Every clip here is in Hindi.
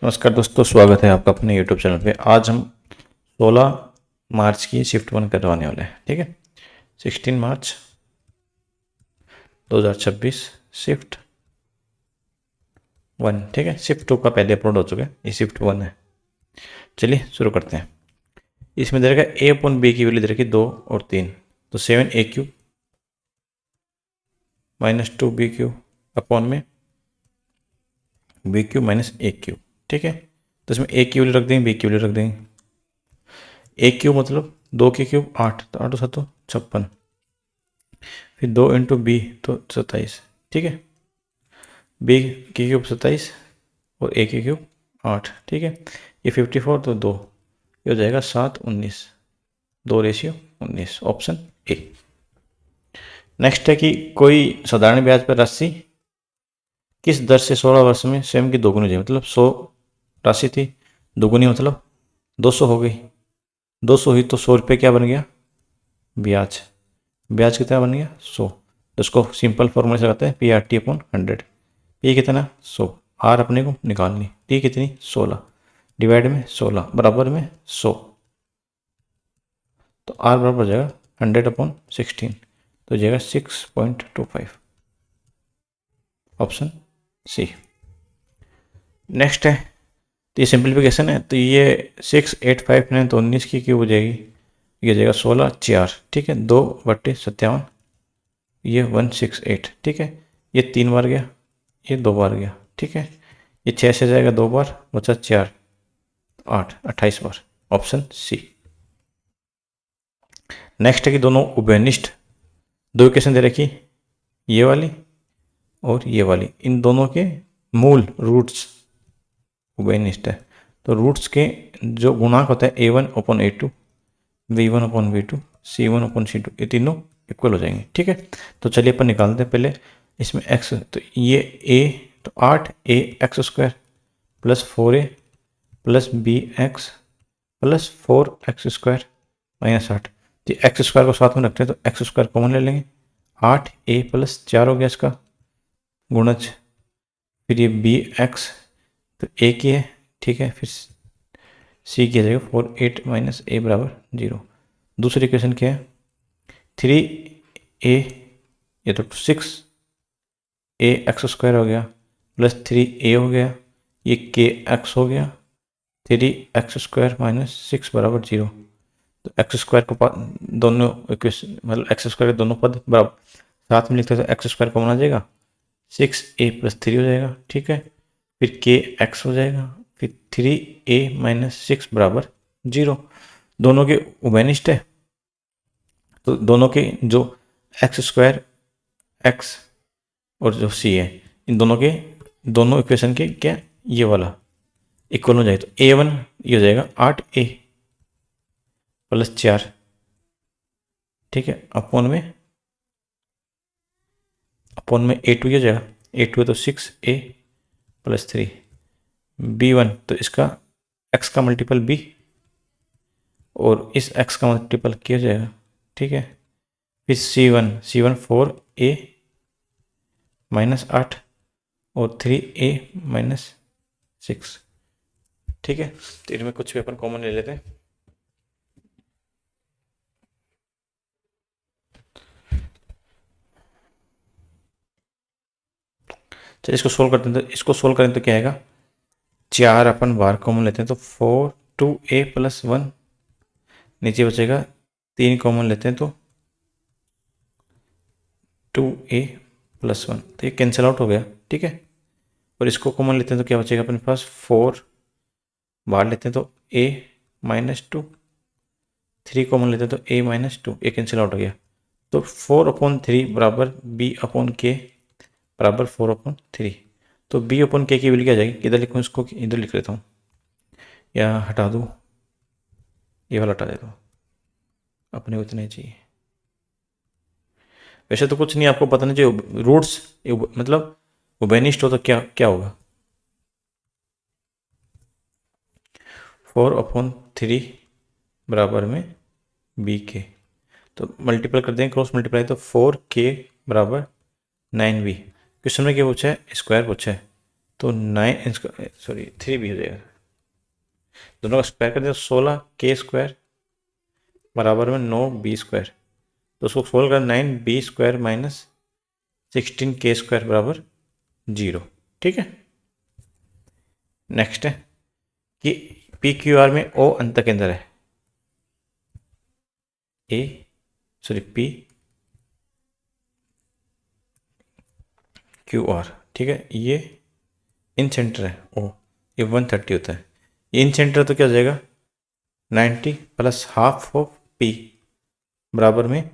नमस्कार दोस्तों, स्वागत है आपका अपने YouTube चैनल पे। आज हम 16 मार्च की शिफ्ट 1 करवाने वाले हैं। ठीक है, 16 मार्च 2026 शिफ्ट 1। ठीक है, शिफ्ट 2 का पहले अपलोड हो चुका है, ये शिफ्ट 1 है। चलिए शुरू करते हैं। इसमें दे रखा है A/B की वैल्यू दे रखी 2 और 3, तो 7A³ माइनस 2B³ अपॉन में B³ माइनस A³। ठीक है, तो इसमें A की वैल्यू रख देंगे, B की वैल्यू रख देंगे। A³ मतलब 2 के क्यूब 8, तो 8 7 56, फिर 2 इंटू बी तो 27। ठीक है, बी के क्यूब 27 और ए के क्यूब 8। ठीक है, ये 54 तो 2, ये हो जाएगा 7 19, 2:19, ऑप्शन ए। नेक्स्ट है कि कोई साधारण ब्याज पर राशि किस दर से 16 वर्ष में स्वयं की दोगुनी हो जाए। मतलब 100 राशि थी, दोगुनी मतलब 200 हो गई। 200 हुई तो 100 रुपये क्या बन गया, ब्याज। ब्याज कितना बन गया 100, तो इसको सिंपल फॉर्मूले से लगाते हैं PRT/100। पी कितना 100, आर अपने को निकालनी, टी कितनी 16 डिवाइड में 16 बराबर में 100, तो आर बराबर हो जाएगा 100/16, तो हो जाएगा 6.25, ऑप्शन सी। नेक्स्ट है, तो ये सिंप्लीफिकेशन है, तो ये 6859 तो 19 की क्यूब हो जाएगी, ये हो जाएगा 16 4। ठीक है, 2/57, ये 168। ठीक है, ये 3 बार गया, ये 2 बार गया। ठीक है, ये 6 से जाएगा 2 बार, बचा 4 8 28 बार, ऑप्शन सी। नेक्स्ट है कि दोनों उभयनिष्ठ दो इक्वेशन दे रखी, ये वाली और ये वाली, इन दोनों के मूल रूट्स उभयनिष्ठ है, तो रूट्स के जो गुणांक होता है A1/A2, B1/B2, C1/C2, ये तीनों इक्वल हो जाएंगे। ठीक है, तो चलिए अपन निकालते हैं पहले इसमें x, तो ये a, तो 8ax² plus 4a plus bx plus 4x² minus 8, तो x² को साथ में रखते हैं तो x² कॉमन ले लेंगे। 8a प्लस 4 हो गया इसका गुणज, फिर ये bx तो a की है। ठीक है, फिर c की जाएगा 4 8 माइनस a बराबर 0। दूसरी इक्वेशन क्या है, 3a, ये तो 6ax² हो गया प्लस 3a हो गया, ये kx हो गया, 3x² माइनस 6 बराबर 0। तो x² को दोनों इक्वेशन मतलब x² के दोनों पद बराबर साथ में लिखते हैं तो x² कॉमन आ जाएगा, 6a प्लस 3 हो जाएगा। ठीक है, फिर kx हो जाएगा, फिर 3a माइनस 6 बराबर 0। दोनों के उभयनिष्ठ है, तो दोनों के जो x² x और जो c है, इन दोनों के दोनों इक्वेशन के क्या ये वाला इक्वल हो जाए, तो a1 ये हो जाएगा 8a प्लस 4। ठीक है, अपॉन में a2 ये हो जाएगा, a2 है तो 6a प्लस 3, b1 तो इसका x का मल्टीपल b और इस x का मल्टीपल किया जाएगा। ठीक है, फिर c1 4a माइनस 8 और 3a माइनस 6। ठीक है, तो इनमें कुछ भी अपन कॉमन ले लेते हैं। चलिए इसको सोल्व करते हैं, तो इसको सोल्व करें तो क्या आएगा, 4 अपन बाहर कॉमन लेते हैं तो 4 2a प्लस 1, नीचे बचेगा 3 कॉमन लेते हैं तो 2a प्लस 1, तो ये कैंसिल आउट हो गया। ठीक है, और इसको कॉमन लेते हैं तो क्या बचेगा अपने पास, 4 बाहर लेते हैं तो a माइनस 2, 3 कॉमन लेते हैं तो a माइनस 2, ये कैंसिल आउट हो गया। तो 4/3 बराबर b/k बराबर 4/3, तो b/k की वैल्यू क्या आ जाएगी, किधर लिखूँ इसको, इधर लिख लेता हूँ या हटा दूँ, ये वाला हटा देता हूँ, अपने को इतना ही चाहिए। वैसे तो कुछ नहीं, आपको पता नहीं चाहिए रूट्स मतलब उभयनिष्ठ हो तो क्या क्या होगा, 4/3 बराबर में bk, तो मल्टीपल कर देंगे, क्रॉस मल्टीप्लाई, तो 4k बराबर 9b। क्वेश्चन में क्या पूछा है, स्क्वायर पूछा है, तो 9 सॉरी 3b हो जाएगा, दोनों का स्क्वायर कर दिया 16k² बराबर में 9b²। तो उसको सोल्व कर 9b² माइनस 16k² बराबर 0। ठीक है। नेक्स्ट है कि पी क्यू आर में ओ अंत केंद्र है, पी क्यू आर, ठीक है। ये इन सेंटर है ओ, ये 130 होता है। इन सेंटर तो क्या हो जाएगा 90 प्लस हाफ ऑफ पी बराबर में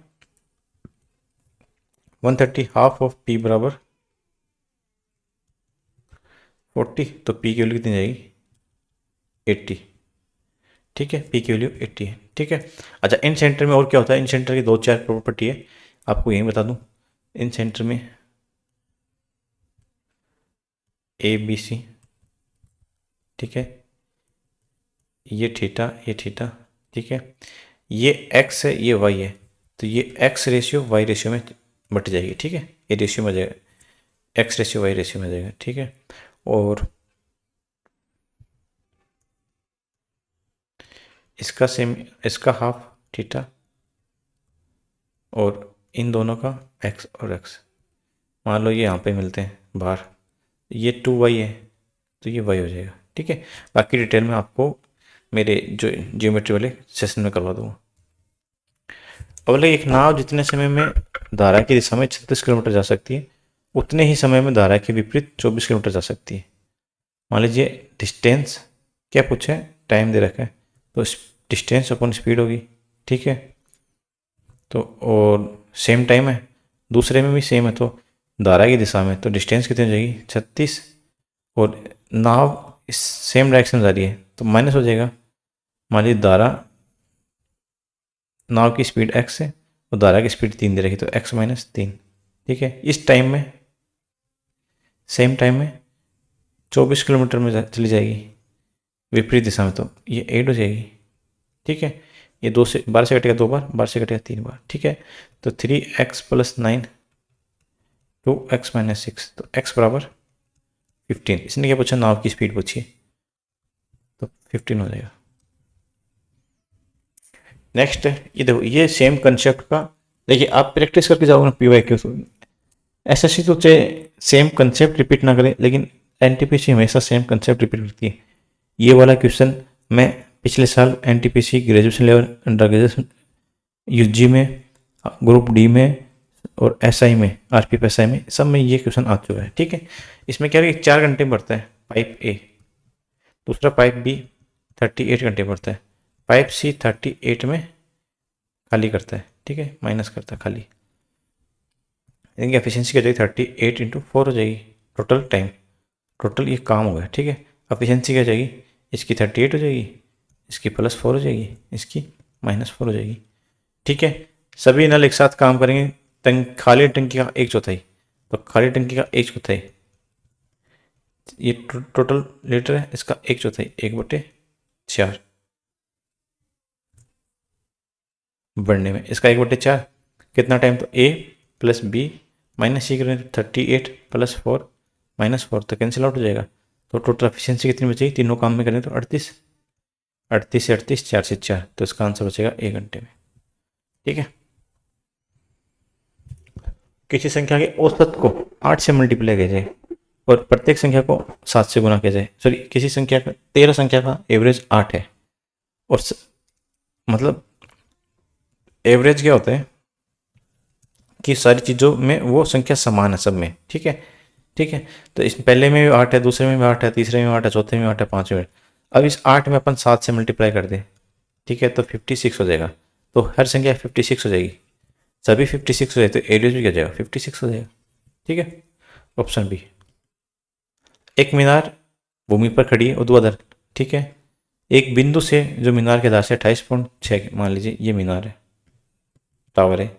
130, हाफ ऑफ पी बराबर 40, तो पी की वैल्यू कितनी जाएगी 80। ठीक है, पी की वैल्यू 80 है। ठीक है। अच्छा, इन सेंटर में और क्या होता है, इन सेंटर की 2-4 प्रॉपर्टी है, आपको यही बता दूं। इन सेंटर में ए बी सी, ठीक है, ये थीटा ये थीटा, ठीक है, ये एक्स है ये वाई है, तो ये एक्स रेशियो वाई रेशियो में बट जाएगी। ठीक है, ये रेशियो में जाएगा, एक्स रेशियो वाई रेशियो में जाएगा। ठीक है। और इसका सेम, इसका हाफ थीटा और इन दोनों का एक्स और एक्स, मान लो ये यहाँ पे मिलते हैं बाहर, ये 2y है तो ये y हो जाएगा। ठीक है। बाकी डिटेल में आपको मेरे जो जियोमेट्री वाले सेशन में करवा दूंगा। अब बोले एक नाव जितने समय में धारा की दिशा में 36 किलोमीटर जा सकती है, उतने ही समय में धारा के विपरीत 24 किलोमीटर जा सकती है। मान लीजिए डिस्टेंस क्या पूछा है, टाइम दे रखा है, तो डिस्टेंस अपॉन स्पीड होगी। ठीक है। तो और सेम टाइम है, दूसरे में भी सेम है, तो धारा की दिशा में तो डिस्टेंस कितनी हो जाएगी 36, और नाव इस सेम डायरेक्शन में जा रही है तो माइनस हो जाएगा। मान लीजिए धारा, नाव की स्पीड x है और धारा की स्पीड 3 दे रखी, तो x माइनस 3। ठीक है। इस टाइम में, सेम टाइम में 24 किलोमीटर में चली जाएगी विपरीत दिशा में, तो ये 8 हो जाएगी। ठीक है। ये 12 से कटेगा 2 बार, 12 से कटेगा 3 बार। ठीक है। तो 3x प्लस 9 2x माइनस 6, तो x बराबर 15। इसने क्या पूछा, नाव की स्पीड पूछी, तो 15 हो जाएगा। नेक्स्ट है, ये देखो, ये सेम कंसेप्ट का, देखिए आप प्रैक्टिस करके जाओगे ना पीवाईक्यू, एसएससी तो चाहे सेम कंसेप्ट रिपीट ना करे, लेकिन एनटीपीसी हमेशा सेम कंसेप्ट रिपीट करती है। ये वाला क्वेश्चन मैं पिछले साल NTPC graduation level, under graduation, UG में, ग्रुप डी में और एसआई में, आरपीएफएसआई में, सब में ये क्वेश्चन आ चुका है। ठीक है। इसमें क्या है कि 4 घंटे में बढ़ता है पाइप ए, दूसरा पाइप बी 38 घंटे बढ़ता है, पाइप सी 38 में खाली करता है। ठीक है, माइनस करता है खाली, इनकी एफिशिएंसी क्या हो जाएगी 38 इंटू 4 हो जाएगी, टोटल टाइम, टोटल ये काम हो गया। ठीक है। एफिशिएंसी क्या हो जाएगी, इसकी 38 हो जाएगी, इसकी +4 हो जाएगी, इसकी -4 हो जाएगी। ठीक है। सभी नल एक साथ काम करेंगे, खाली टंकी का 1/4, तो खाली टंकी का 1/4, ये टोटल लीटर है, इसका 1/4, 1/4 बढ़ने में, इसका 1/4 कितना टाइम, तो a प्लस बी माइनस सी करें 38 + 4 -4, तो कैंसिल आउट हो जाएगा। तो टोटल एफिशिएंसी कितनी बचेगी, तीनों काम में करें तो 38, 38 से 38, 4 से 4, तो इसका आंसर बचेगा 1 घंटे में। ठीक है। किसी संख्या के औसत को 8 से मल्टीप्लाई किया जाए और प्रत्येक संख्या को 7 से गुना किया जाए, सॉरी किसी संख्या का 13 संख्या का एवरेज 8 है, और मतलब एवरेज क्या होता है कि सारी चीज़ों में वो संख्या समान है सब में। ठीक है। ठीक है। तो इस पहले में भी 8 है, दूसरे में भी 8 है, तीसरे में 8 है, चौथे में 8 है, पाँचवें में। अब इस 8 में अपन 7 से मल्टीप्लाई कर दें, ठीक है, तो 56 हो जाएगा। तो हर संख्या 56 हो जाएगी, सभी 56 हो जाए, तो एवरेज भी क्या हो जाएगा 56 हो जाएगा। ठीक है। Option B. एक मीनार भूमि पर खड़ी है ऊर्ध्वाधर, ठीक है, एक बिंदु से जो मीनार के आधार से 28.6, मान लीजिए ये मीनार है, टावर है,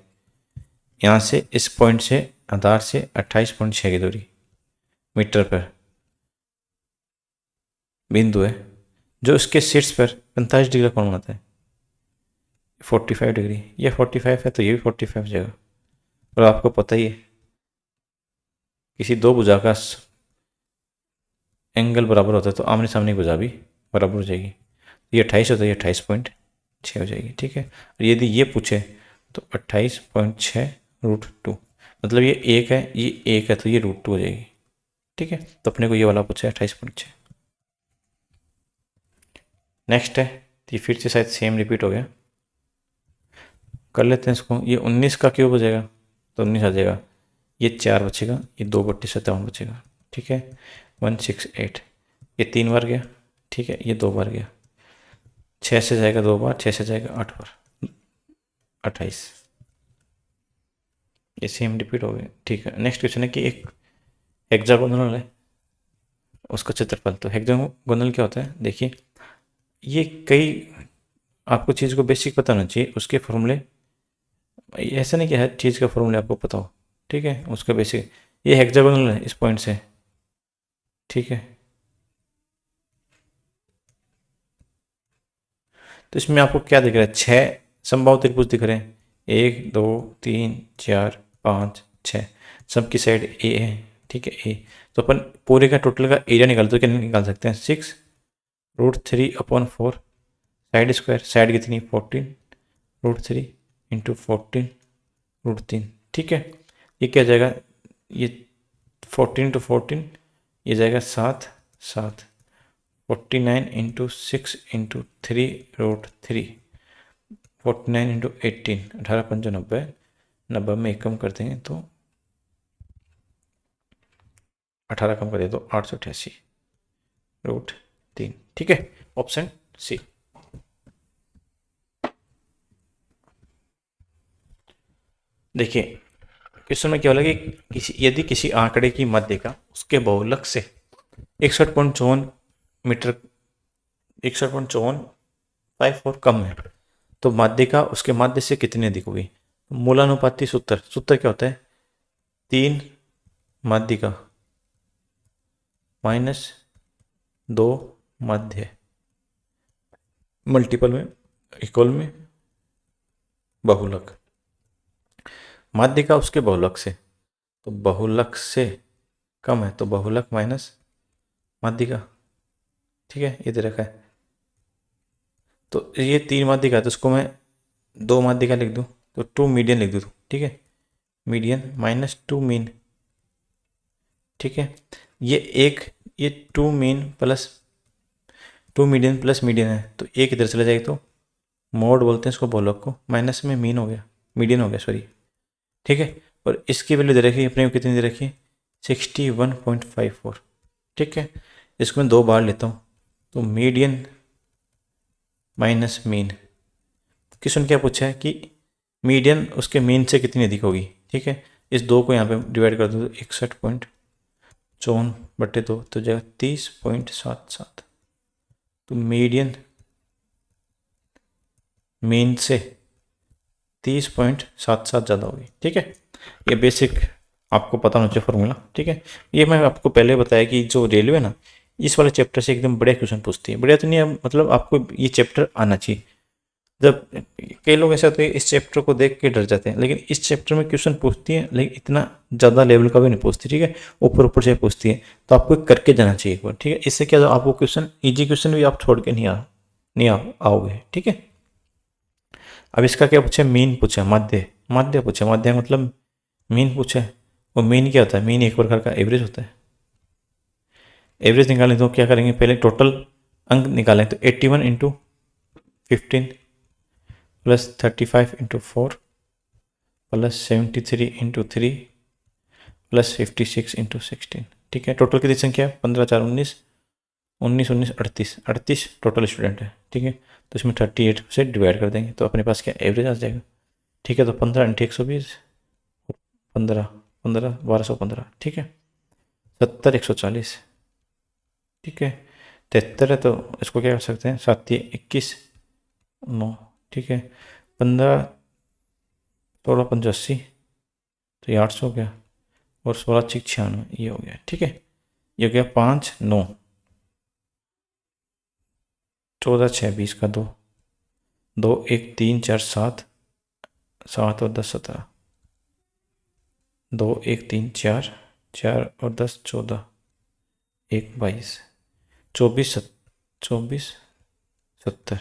यहाँ से इस पॉइंट से आधार से 28.6 की दूरी मीटर पर बिंदु है, जो इसके शीर्ष पर 45 डिग्री का कोण बनाता है, 45 डिग्री, ये 45 है तो ये भी 45 हो जाएगा। और आपको पता ही है किसी दो भुजा का एंगल बराबर होता है तो आमने सामने की भुजा भी बराबर हो जाएगी। ये 28 होता है, ये 28.6 हो जाएगी। ठीक है, और यदि ये पूछे तो 28.6√2, मतलब ये एक है, ये एक है, तो ये √2 हो जाएगी। ठीक है, तो अपने को ये वाला पूछा है 28.6। नेक्स्ट है, तो ये फिर से शायद सेम रिपीट हो गया, कर लेते हैं इसको। ये 19 का क्यूब हो जाएगा तो 19 आ जाएगा, ये 4 बचेगा, ये 2/57 बचेगा। ठीक है, 168, ये 3 बार गया। ठीक है, ये 2 बार गया, 6 से जाएगा 2 बार, 6 से जाएगा 8 बार, 28, ये सेम रिपीट हो गया। ठीक है, नेक्स्ट क्वेश्चन है कि एक हेक्सागोनल है, उसका क्षेत्रफल। तो हेक्सागोनल क्या होता है, देखिए ये कई आपको चीज़ को बेसिक पता होना चाहिए, उसके फॉर्मूले, ऐसा नहीं कि हर चीज़ का फॉर्मूले आपको पता हो। ठीक है, उसका बेसिक, ये हेक्सागोनल है इस पॉइंट से। ठीक है, तो इसमें आपको क्या दिख रहा है, 6 संभावित त्रिभुज दिख रहे हैं, 1 2 3 4 5 6, सबकी साइड ए है। ठीक है, ए, तो अपन पूरे का टोटल का एरिया निकाल तो क्या निकाल सकते हैं, 6√3/4, साइड स्क्वायर, साइड कितनी 14√3 इंटू 14√3। ठीक है, ये क्या जाएगा, ये 14 × 14, ये जाएगा 7 7, 49 इंटू 6 इंटू 3√3, 49 इंटू 18, 18×5 = 90 में 1 कम कर देंगे तो 18 कम कर दिया तो 888√3। ठीक है, ऑप्शन सी। देखिए क्वेश्चन में क्या बोला कि यदि किसी आंकड़े की माध्यिका उसके बहुलक से 61.54 मीटर, 61.54 कम है, तो माध्यिका उसके माध्य से कितनी अधिक होगी। मूलानुपाती सूत्र, सूत्र क्या होता है, 3 माध्यिका -2 माध्य, मल्टीपल में इक्वल में बहुलक, माध्यिका उसके बहुलक से, तो बहुलक से कम है तो बहुलक माइनस माध्यिका। ठीक है, ये दे रखा है, तो ये 3 माध्यिका है तो इसको मैं 2 माध्यिका लिख दूँ, तो 2 मीडियन लिख दूँ। ठीक है, मीडियन -2 मीन। ठीक है, ये 2 mean plus 2 median plus median है, तो एक इधर चले जाएगी तो मोड बोलते हैं इसको बहुलक को, माइनस में मीन हो गया, मीडियन हो गया सॉरी। ठीक है, और इसकी वैल्यू दे रखी है अपने को, कितनी दे रखी है, 61.54। ठीक है, इसको मैं 2 बार लेता हूँ, तो मीडियन माइनस मीन, क्वेश्चन क्या पूछा है कि मीडियन उसके मीन से कितनी अधिक होगी। ठीक है, इस 2 को यहाँ पे डिवाइड कर दो तो 61.54/2 तो जाएगा 30.77, तो मीडियन मीन से 30.77 ज़्यादा होगी। ठीक है, ये बेसिक आपको पता होना चाहिए फॉर्मूला। ठीक है, ये मैं आपको पहले बताया कि जो रेलवे ना इस वाले चैप्टर से एकदम बढ़िया क्वेश्चन पूछती है, बढ़िया तो नहीं है, मतलब आपको ये चैप्टर आना चाहिए। जब कई लोग ऐसे होते हैं इस चैप्टर को देख के डर जाते हैं, लेकिन इस चैप्टर में क्वेश्चन पूछती है, लेकिन इतना ज़्यादा लेवल का भी नहीं पूछती। ठीक है, ऊपर ऊपर से पूछती है, तो आपको करके जाना चाहिए एक बार। ठीक है, इससे क्या आपको क्वेश्चन, ईजी क्वेश्चन भी आप छोड़ के नहीं आओगे। ठीक है, अब इसका क्या पूछे, मीन पूछा, माध्य माध्य पूछा, माध्य मतलब मीन पूछा है, और मीन क्या होता है, मीन एक प्रकार का एवरेज होता है। एवरेज निकालें तो क्या करेंगे, पहले टोटल अंक निकालें, तो 81 into 15 plus 35 into 4 plus 73 into 3 plus 56 into 16। ठीक है, टोटल कितनी संख्या है, 15 4 19, 19 19 38, 38 टोटल स्टूडेंट है। ठीक है, तो इसमें 38 से डिवाइड कर देंगे तो अपने पास क्या एवरेज आ जाएगा। ठीक है, तो 15 × 120, 15 15 1215। ठीक है, 70 140। ठीक है, 73 है तो इसको क्या कर सकते हैं, 7 21 9। ठीक है, 15 16 85, तो ये 800 हो गया, और 16 6 96, ये हो गया। ठीक है, ये हो गया 5 9, 14 6 20 का 2 2 1 3 4 7 7 और 10 17, 2 1 3 4 4 और 10 14, 1 22 24 24 70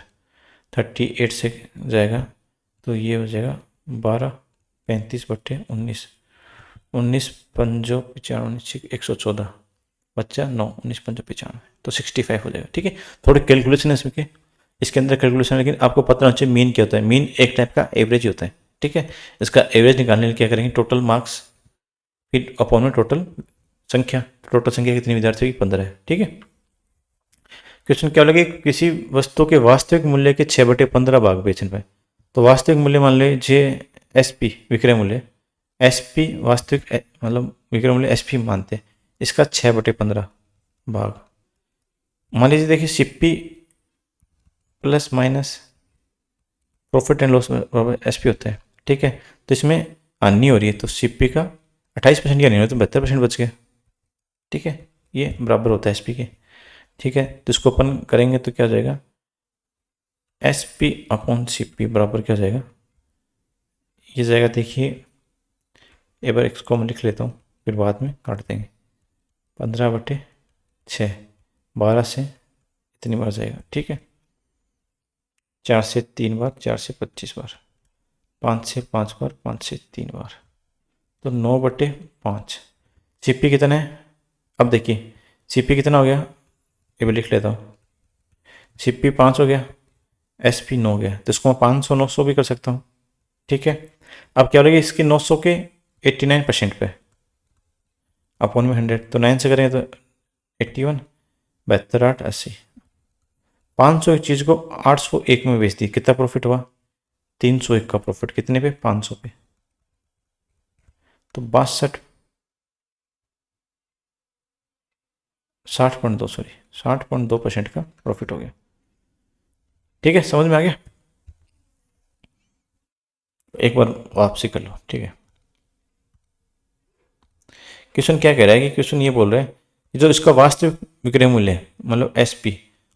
38 से जाएगा तो ये हो जाएगा 12 35 बट्टे 19 19 पंजो 95 114 बच्चा 9 19 पंजो 95 तो 65 हो जाएगा। ठीक है, थोड़े कैलकुलेशन है इसमें के, इसके अंदर कैलकुलेशन, लेकिन आपको पता होना चाहिए मीन क्या होता है। मीन एक टाइप का एवरेज होता है। ठीक है, इसका एवरेज निकालने के लिए क्या करेंगे, टोटल मार्क्स फिर अपॉन में टोटल संख्या। टोटल संख्या कितनी विद्यार्थियों की, 15 है। ठीक है, क्वेश्चन क्या लगे, किसी वस्तु के वास्तविक मूल्य के 6/15 भाग बेचने पे। तो वास्तविक मूल्य मान लीजिए SP विक्रय मूल्य, SP वास्तविक मतलब विक्रय मूल्य SP मानते हैं, इसका 6/15 भाग। मान लीजिए देखिए CP plus minus profit and loss SP होता है। ठीक है, तो इसमें हानि हो रही है तो CP का 28% की हानि हो रही है तो 72% बच गया। ठीक है, ये बराबर होता है SP के। ठीक है, तो इसको अपन करेंगे तो क्या हो जाएगा, SP अपॉन CP बराबर क्या हो जाएगा, ये जाएगा देखिए, एक बार इसको मैं लिख लेता हूँ फिर बाद में काट देंगे। 15/6 12 से इतनी बार जाएगा। ठीक है, 4 से 3 बार, 4 से 25 बार, 5 से 5 बार, 5 से 3 बार, तो 9/5। CP कितना है, अब देखिए CP कितना हो गया, ये भी लिख लेता हूँ। CP 5 हो गया, SP 9 हो गया, तो इसको मैं 500 900 भी कर सकता हूँ। ठीक है, अब क्या हो रहा है, इसकी 900 के 89% पे अपॉन में 100, तो 9 से करेंगे तो 81 72 8 80। 500 एक चीज़ को 801 में बेच दी, कितना प्रॉफिट हुआ, 301 का प्रॉफिट। कितने पे, 500 पे, तो 60.2% का प्रॉफिट हो गया। ठीक है, समझ में आ गया, एक बार वापसी कर लो। ठीक है, क्वेश्चन क्या कह रहा है कि क्वेश्चन ये बोल रहा है जो इसका वास्तविक विक्रय मूल्य है मतलब SP,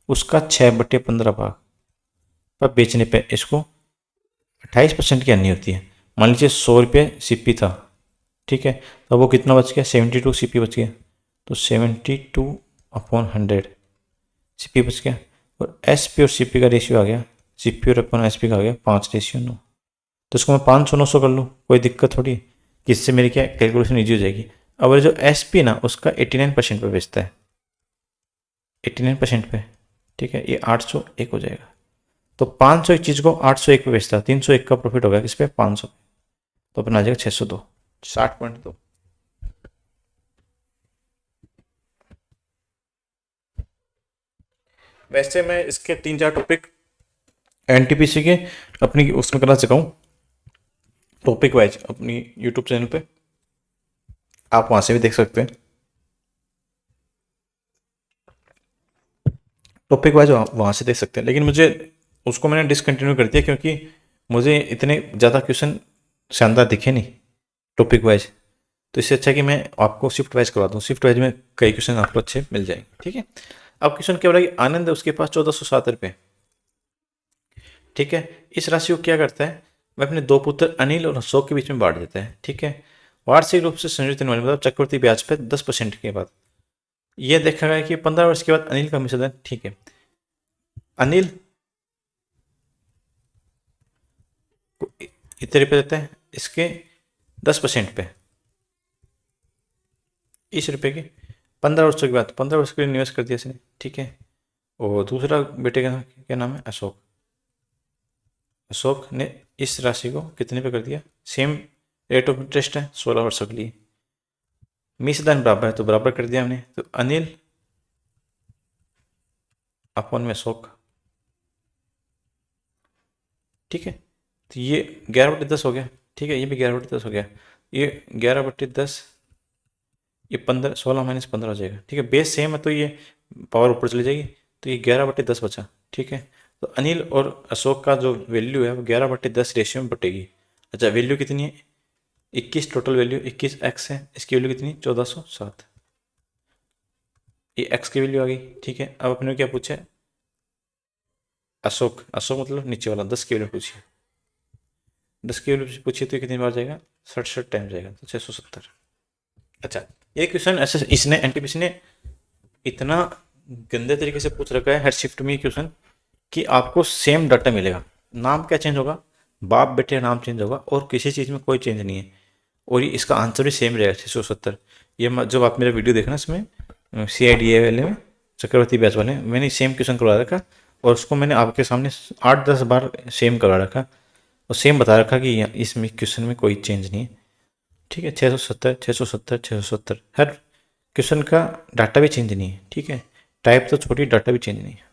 उसका 6/15 भाग पर बेचने पे इसको 28% की हानि होती है। मान लीजिए 100 रुपये CP था। ठीक है, तो वो कितना बच गया, 72 CP बच गया, तो 72/100 CP बच गया। और SP और CP का रेशियो आ गया, CP और अपन SP का आ गया 5:9। तो इसको मैं 500 900 कर लूँ, कोई दिक्कत थोड़ी है कि इससे मेरी क्या कैलकुलेशन ईजी हो जाएगी। अब जो SP ना उसका 89% पे बेचता है, 89% पे। ठीक है, ये 801 हो जाएगा। तो 501 चीज़ को 801 पे बेचता है, 301 का प्रॉफिट होगा किस पे, 500। तो अपना आ जाएगा 602, 60.2। वैसे मैं इसके 3 4 टॉपिक NTPC के अपनी उसमें करा चुका हूँ, टॉपिक वाइज अपनी यूट्यूब चैनल पे, आप वहाँ से भी देख सकते हैं। टॉपिक वाइज वहाँ से देख सकते हैं, लेकिन मुझे उसको मैंने डिसकंटिन्यू कर दिया क्योंकि मुझे इतने ज़्यादा क्वेश्चन शानदार दिखे नहीं टॉपिक वाइज। तो इससे अच्छा कि मैं आपको शिफ्ट वाइज करवा दूँ, शिफ्ट वाइज में कई क्वेश्चन आपको अच्छे मिल जाएंगे। ठीक है, अब क्वेश्चन क्या बोला कि आनंद है उसके पास 1407 रुपये। ठीक है, इस राशि को क्या करता है, वह अपने 2 पुत्र अनिल और अशोक के बीच में बांट देता है। ठीक है, वार्षिक रूप से संयोजित होने वाले मतलब चक्रवृद्धि ब्याज पे 10% के बाद यह देखा गया कि 15 वर्ष के बाद अनिल का मिश्रण। ठीक है, अनिल को इतने रुपये देता है, इसके 10% पे इस रुपये के 15 वर्षों के बाद 15 वर्ष के लिए निवेश कर दिया इसने। ठीक है, और दूसरा बेटे का क्या नाम है, अशोक। अशोक ने इस राशि को कितने पे कर दिया, सेम रेट ऑफ इंटरेस्ट है 16 वर्षों के लिए, मिश्रधन बराबर है तो बराबर कर दिया हमने। तो अनिल अपॉन में अशोक। ठीक है, तो ये 11/10 हो गया। ठीक है, ये भी 11/10 हो गया, ये 11/10, ये 15 16 माइनस 15 हो जाएगा। ठीक है, बेस सेम है तो ये पावर ऊपर चली जाएगी, तो ये 11/10 बचा। ठीक है, तो अनिल और अशोक का जो वैल्यू है वो 11/10 रेशियो में बटेगी। अच्छा, वैल्यू कितनी है, 21, टोटल वैल्यू 21x है, इसकी वैल्यू कितनी 1407, ये x की वैल्यू आ गई। ठीक है, अब अपने क्या पूछा है, अशोक, अशोक मतलब नीचे वाला 10 की वैल्यू पूछी, 10 की वैल्यू पूछी तो कितनी बार जाएगा, 67 टाइम जाएगा, तो 670। अच्छा, ये क्वेश्चन ऐसे इसने NTPC ने इतना गंदे तरीके से पूछ रखा है हर शिफ्ट में क्वेश्चन कि आपको सेम डाटा मिलेगा, नाम क्या चेंज होगा, बाप बेटे नाम चेंज होगा और किसी चीज़ में कोई चेंज नहीं है, और ये इसका आंसर भी सेम रहेगा 670। ये जब आप मेरा वीडियो देखना इसमें CIDA वाले में, चक्रवर्ती बैच वाले में, मैंने सेम क्वेश्चन करवा रखा और उसको मैंने आपके सामने 8-10 बार सेम करवा रखा और सेम बता रखा कि इसमें क्वेश्चन में कोई चेंज नहीं है। ठीक है, 670 670 670, हर क्वेश्चन का डाटा भी चेंज नहीं है। ठीक है, टाइप तो छोटी, डाटा भी चेंज नहीं है।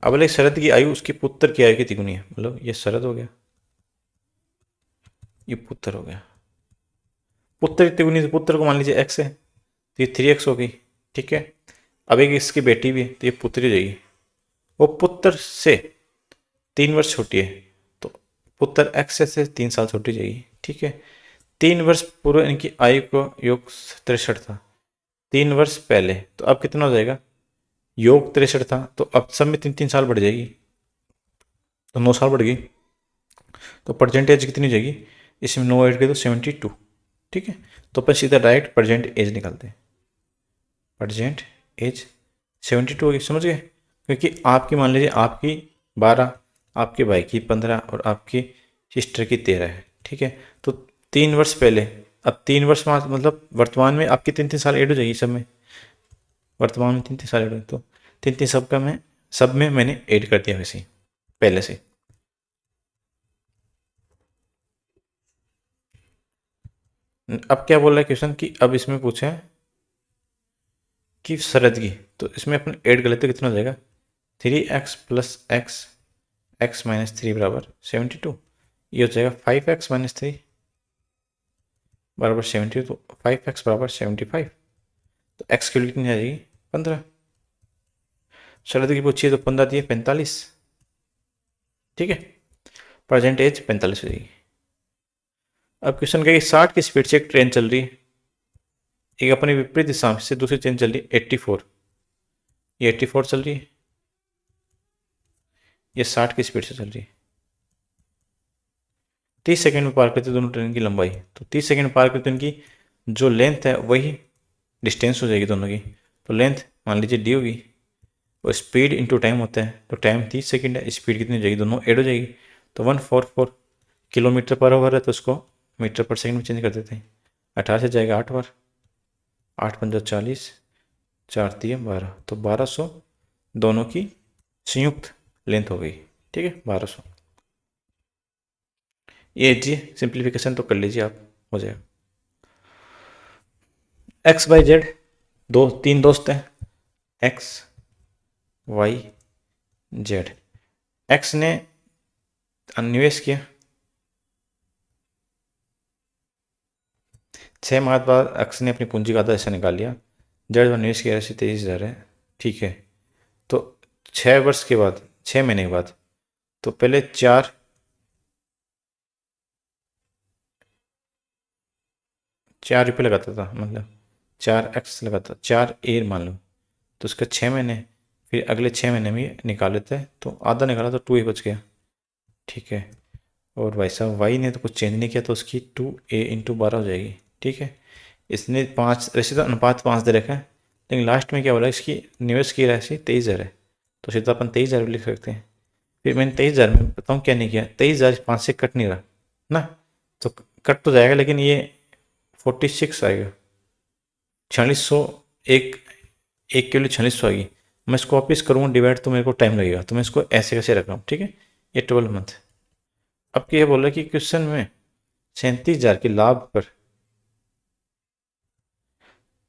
अब बोले शरद की आयु उसके पुत्र की आयु की तिगुनी है, मतलब ये शरद हो गया, ये पुत्र हो गया। पुत्र की तिगुनी, पुत्र को मान लीजिए x है तो ये 3x होगी। ठीक है, अब एक इसकी बेटी भी है तो ये पुत्री रहेगी, वो पुत्र से 3 वर्ष छोटी है तो पुत्र x से 3 साल छोटी जाएगी। ठीक है, 3 वर्ष पूर्व इनकी आयु को योग 63 था, 3 वर्ष पहले, तो अब कितना हो जाएगा, योग 63 था तो अब सब में 3-3 साल बढ़ जाएगी, तो 9 साल बढ़ गई, तो परसेंटेज कितनी हो जाएगी, इसमें 9 ऐड कर दो 72। ठीक है, तो अपन सीधा डायरेक्ट प्रेजेंट एज निकालते हैं, प्रेजेंट एज 72 होगी, समझ गए, क्योंकि आपकी मान लीजिए आपकी 12, आपके भाई की 15 और आपकी सिस्टर की 13 है। ठीक है, तो 3 वर्ष पहले, अब 3 वर्ष मतलब वर्तमान में आपकी 3-3 साल ऐड हो जाएगी सब में, वर्तमान में 3-3 साल ऐड हो, तो 3-3 सबका मैं सब में मैंने ऐड कर दिया वैसे ही पहले से। अब क्या बोल रहा है क्वेश्चन कि अब इसमें पूछा है कि शरद की, तो इसमें अपन ऐड कर लेते कितना हो जाएगा, 3x plus x, x minus 3 बराबर 72, ये हो जाएगा 5x माइनस 3 बराबर 70, तो 5x बराबर 75, तो x की वैल्यू कितनी आ जाएगी 15। शरद की पूछिए तो 15 दिए 45। ठीक है, प्रेजेंट एज 45 हो जाएगी। अब क्वेश्चन क्या है कि 60 की स्पीड से एक ट्रेन चल रही है, एक अपनी विपरीत दिशा से दूसरी ट्रेन चल रही है 84, ये 84 चल रही है, ये 60 की स्पीड से चल रही है, 30 सेकंड में पार करते दोनों ट्रेन की लंबाई, तो 30 सेकंड में पार करते इनकी जो लेंथ है वही डिस्टेंस हो जाएगी दोनों की, तो लेंथ मान लीजिए डी होगी और स्पीड इंटू टाइम होता है, तो टाइम 30 सेकंड है, स्पीड कितनी हो जाएगी, दोनों ऐड हो जाएगी, तो 144 किलोमीटर पर आवर है तो उसको मीटर पर सेकंड में चेंज कर देते हैं, 18 से जाएगा 8 बार, 8×5 = 40, 4×3 = 12, तो 1200 दोनों की संयुक्त लेंथ हो गई। ठीक है, 1200। ये जी सिंप्लीफिकेशन तो कर लीजिए आप, हो जाएगा। XYZ दो 3 दोस्त हैं, XYZ, एक्स ने निवेश किया 6 माह बाद, एक्स ने अपनी पूंजी का आधा हिस्सा निकाल लिया, जेड पर निवेश की राशि 23,000 है। ठीक है, तो 6 वर्ष के बाद, 6 महीने के बाद, तो पहले 4 रुपये लगाता था, मतलब 4x लगाता, 4A मान लो, तो उसका 6 महीने, फिर अगले 6 महीने में निकाल लेते हैं, तो आधा निकाला तो 2A बच गया। ठीक है, और भाई साहब वाई ने तो कुछ चेंज नहीं किया तो उसकी 2A × 12 हो जाएगी। ठीक है, इसने 5, वैसे तो अनुपात 5 दे रखा है, लेकिन लास्ट में क्या बोला, इसकी निवेश की राशि 23,000 है, तो सीधा अपन 23,000 लिख सकते हैं। फिर मैंने 23,000 में बताऊँ क्या नहीं किया, 23,000 5 से कट नहीं रहा ना, तो कट तो जाएगा लेकिन ये 46 आएगा, 4600, एक के लिए 4600 आएगी, मैं इसको वापस करूँगा डिवाइड तो मेरे को टाइम लगेगा, तो मैं इसको ऐसे कैसे रख रहा हूँ। ठीक है, ये 12 मंथ। अब क्या बोल रहा है कि क्वेश्चन में 37,000 के लाभ पर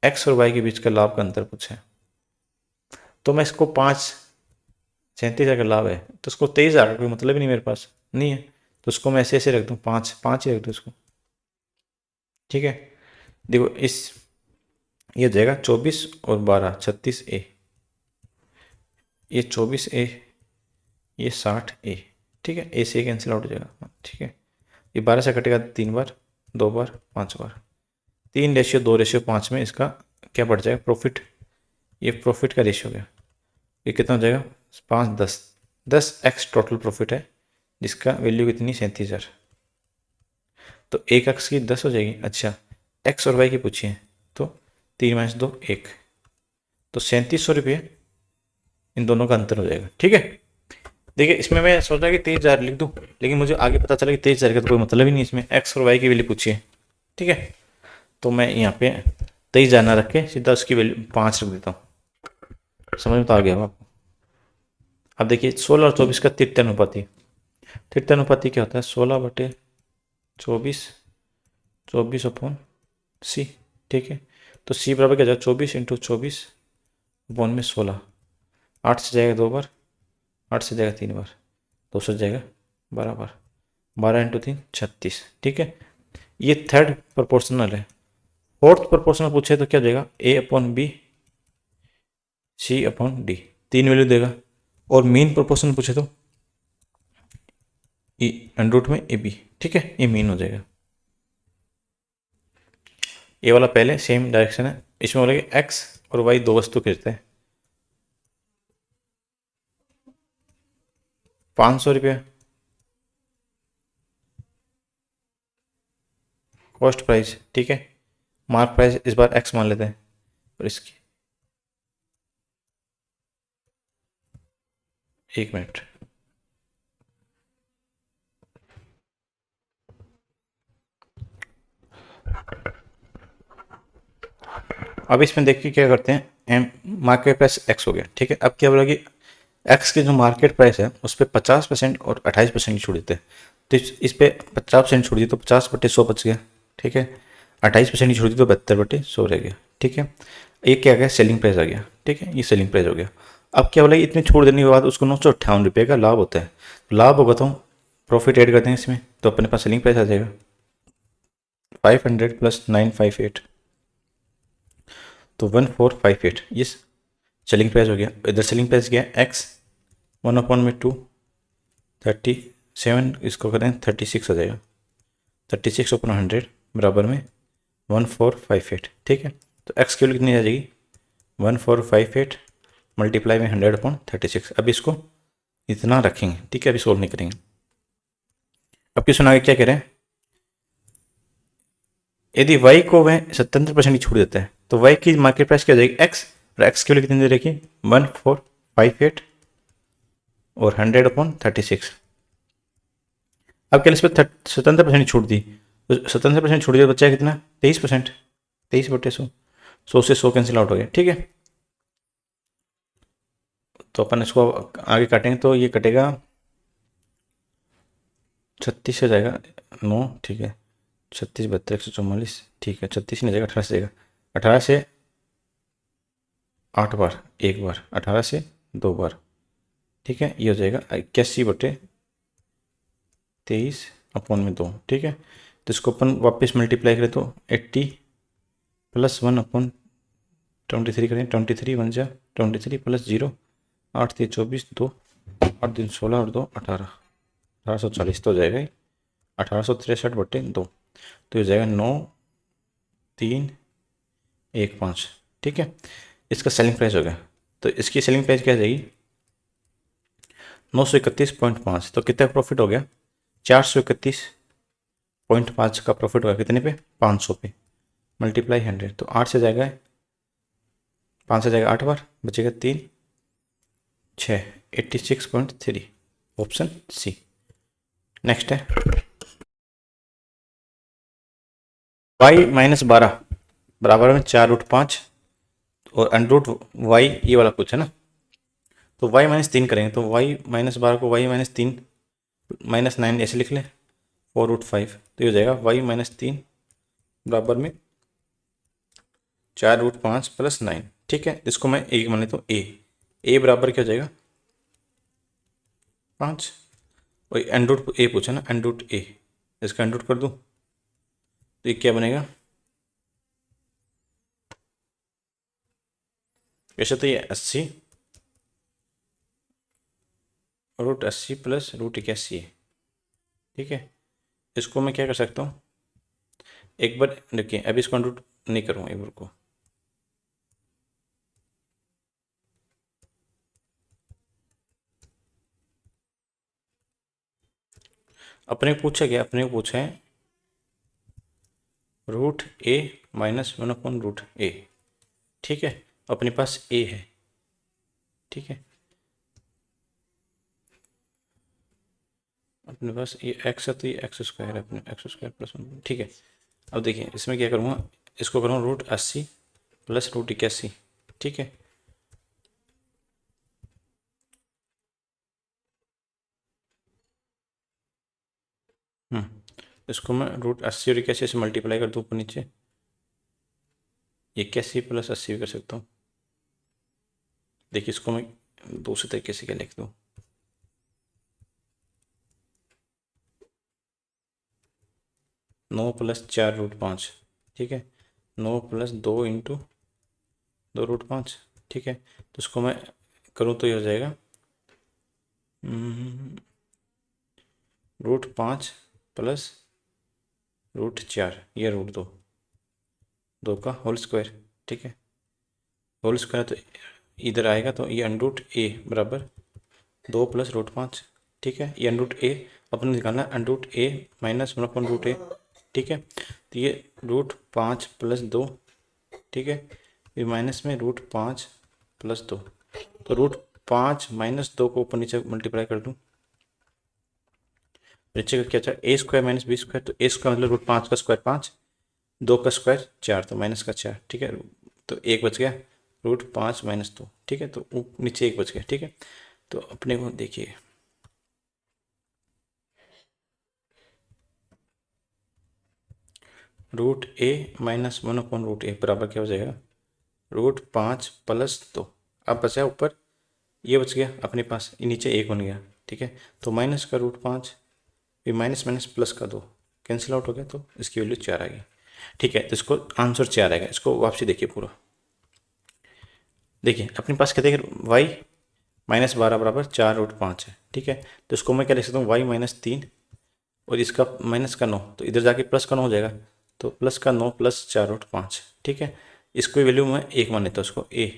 एक्स और वाई के बीच का लाभ का अंतर पूछा है, तो मैं इसको 37,000 का लाभ है तो इसको 23,000 का कोई मतलब ही नहीं मेरे पास नहीं है, तो उसको मैं ऐसे ऐसे रख दूँ, 5 ही रख दूँ इसको। ठीक है, देखो ये हो जाएगा 24 और 12 36A, ये 24A, ये 60A। ठीक है, ए से कैंसिल आउट हो जाएगा। ठीक है, ये 12 से कटेगा 3 बार, 2 बार, 5 बार, 3:2:5 में इसका क्या बढ़ जाएगा, प्रॉफिट, ये प्रॉफिट का रेशियो गया, ये कितना हो जाएगा 5 10x टोटल प्रॉफिट है जिसका वैल्यू कितनी 37,000, तो 1x की 10 हो जाएगी। अच्छा, एक्स और वाई की पूछिए तो 3 - 2 1, तो 3700 रुपये इन दोनों का अंतर हो जाएगा। ठीक है, देखिए इसमें मैं सोचा कि 23,000 लिख दूँ, लेकिन मुझे आगे पता चला कि 23,000 का तो कोई मतलब ही नहीं, इसमें एक्स और वाई की वैल्यू पूछी है। ठीक है, तो मैं यहाँ पे 23,000 ना रख के सीधा उसकी वैल्यू 5 रख देता हूँ। समझ में तो आ गया आपको। अब देखिए 16 और 24 का तृतीयानुपाती, तृतीयानुपाती क्या होता है, 16/24, 24/c। ठीक है, तो c बराबर क्या जाएगा, 24 × 24/16, 8 से जाएगा 2 बार, 8 से जाएगा 3 बार, 2 से जाएगा 12 बार, 12 × 3 36। ठीक है, ये थर्ड प्रोपोर्शनल है। फोर्थ प्रोपोर्शनल पूछे तो क्या देगा, a/b c/d, 3 वैल्यू देगा। और मीन प्रोपोर्शनल पूछे तो अंडर रूट में ab। ठीक है, ये मीन हो जाएगा। ये वाला पहले सेम डायरेक्शन है, इसमें बोलेगा x और y दो वस्तु खींचते हैं। 500 रुपये कॉस्ट प्राइस। ठीक है, मार्क प्राइस इस बार x मान लेते हैं और इसकी, 1 मिनट। अब इसमें देखिए क्या करते हैं, एम मार्केट प्राइस x हो गया। ठीक है, अब क्या बोला कि x की जो मार्केट प्राइस है उस पर 50% और 28% की छूट देते हैं। तो इस पे 50% छूट दी तो 50/100 बच गया। ठीक है, 28% की छूट दी तो 72/100 रह गया। ठीक है, ये क्या गया, सेलिंग प्राइस आ गया। ठीक है, ये सेलिंग प्राइस हो गया। अब क्या बोला, इतनी छूट देने के बाद उसको 958 रुपये का लाभ होता है। तो लाभ होगा तो प्रॉफिट ऐड करते हैं इसमें, तो अपने पास सेलिंग प्राइस आ जाएगा 500 + 958, तो 1458, ये सेलिंग प्राइस हो गया। इधर सेलिंग प्राइस गया x 1/2 37, इसको करें 36 आ जाएगा, 36/100 बराबर में 1458। ठीक है, तो x की वैल्यू कितनी आ जाएगी, 1458 मल्टीप्लाई में 100/36। अब इसको इतना रखेंगे। ठीक है, अभी सोल्व नहीं करेंगे। अब क्वेश्चन आगे क्या कह रहे हैं, यदि y को वह 77% की छूट देता है तो y की मार्केट प्राइस क्या हो जाएगी, x, और x की वैल्यू कितनी दे रखी, 1458 और 100/36। अब क्या इस पर 77% छूट दी, तो 77% छूट दिया, बचा कितना, 23%, 23/100, 100 से 100 कैंसिल आउट हो गया। ठीक है, तो अपन इसको आगे काटेंगे तो ये कटेगा 36 से जाएगा 9। ठीक है, 36 72 144। ठीक है, 36 नहीं जाएगा, 18 से जाएगा, 18 से 8 बार, 1 बार, 18 से 2 बार। ठीक है, ये हो जाएगा 81/23/2। ठीक है, तो इसको अपन वापस मल्टीप्लाई करें तो 80 + 1/23 करें, 23 1 जा 23 + 0, 8 3 24, 2 8 3 16 और 2 18, 1840 तो हो जाएगा 1863/2, तो हो जाएगा 9315। ठीक है, इसका सेलिंग प्राइस हो गया। तो इसकी सेलिंग प्राइस क्या आ जाएगी, 931.5। तो कितना प्रॉफिट हो गया, 431.5 का प्रॉफिट होगा, कितने पे, 500 पे, मल्टीप्लाई 100, तो 8 से जाएगा 5 से जाएगा 8 बार, बचेगा 3 6, 86.3, ऑप्शन सी। नेक्स्ट है y-12 बराबर में 4√5 और √y, ये वाला कुछ है ना, तो y-3 करेंगे, तो y-12 को y-3 -9 ऐसे लिख लें, 4√5, तो ये हो जाएगा y-3 बराबर में 4√5 + 9। ठीक है, इसको मैं एक मान लेता हूँ a बराबर क्या हो जाएगा, 5, और √a पूछा ना, √a, इसका √ कर दूँ तो ये क्या बनेगा, वैसे तो ये 80 √80 + √81 है। ठीक है, इसको मैं क्या कर सकता हूँ, एक बार देखिए, अभी इसको √ नहीं करूँगा, एक बार को अपने को पूछा गया, अपने को पूछा है √a - 1/√a। ठीक है, अपने पास ए है, ठीक है, अपने पास ये एक्स है तो ये एक्स स्क्वायर है, अपने एक्स स्क्वायर प्लस 1, ठीक है। अब देखिए इसमें क्या करूँगा, इसको करूँगा √80 प्लस √81, ठीक है। इसको मैं √80 और 81 से मल्टीप्लाई कर दूँ ऊपर नीचे, 81 प्लस 80 भी कर सकता हूँ। देखिए इसको मैं दूसरे तरीके से क्या लिख दूँ, 9 प्लस 4√5, ठीक है, 9 प्लस 2 इंटू 2√5, ठीक है। तो इसको मैं करूँ तो ये हो जाएगा √5 प्लस √4, ये √2, 2 का होल स्क्वायर, ठीक है। होल स्क्वायर तो इधर आएगा तो ये √a बराबर 2 प्लस √5, ठीक है। ये √a अपने निकालना है, √a माइनस 1/√a, ठीक है। तो ये √5 प्लस 2, ठीक है, फिर माइनस में √5 प्लस 2, तो √5 माइनस 2 को ऊपर नीचे मल्टीप्लाई कर दूँ, नीचे का क्या था, a square minus b square, तो a स्क्वायर मतलब √5 का स्क्वायर 5, 2 का स्क्वायर 4, तो माइनस का 4, ठीक है। तो एक बच गया √5 माइनस 2, ठीक है, तो नीचे एक बच गया, ठीक है। तो अपने को देखिए √a माइनस 1/√a बराबर क्या हो जाएगा, √5 प्लस 2। अब बचा ऊपर ये बच गया अपने पास, ये नीचे एक बन गया, ठीक है। तो माइनस का √5, फिर माइनस माइनस प्लस का 2 कैंसिल आउट हो गया, तो इसकी वैल्यू 4 आ गई, ठीक है। तो इसको आंसर 4 आएगा। इसको वापसी देखिए पूरा, देखिए अपने पास क्या देखिए y -12 बराबर 4√5 है, ठीक है। तो इसको मैं क्या लिख सकता हूँ, y -3 और इसका माइनस का 9, तो इधर जाके प्लस का 9 हो जाएगा, तो प्लस का 9 प्लस 4√5, ठीक है। इसको वैल्यू मैं 1 मान लेता हूँ, इसको a,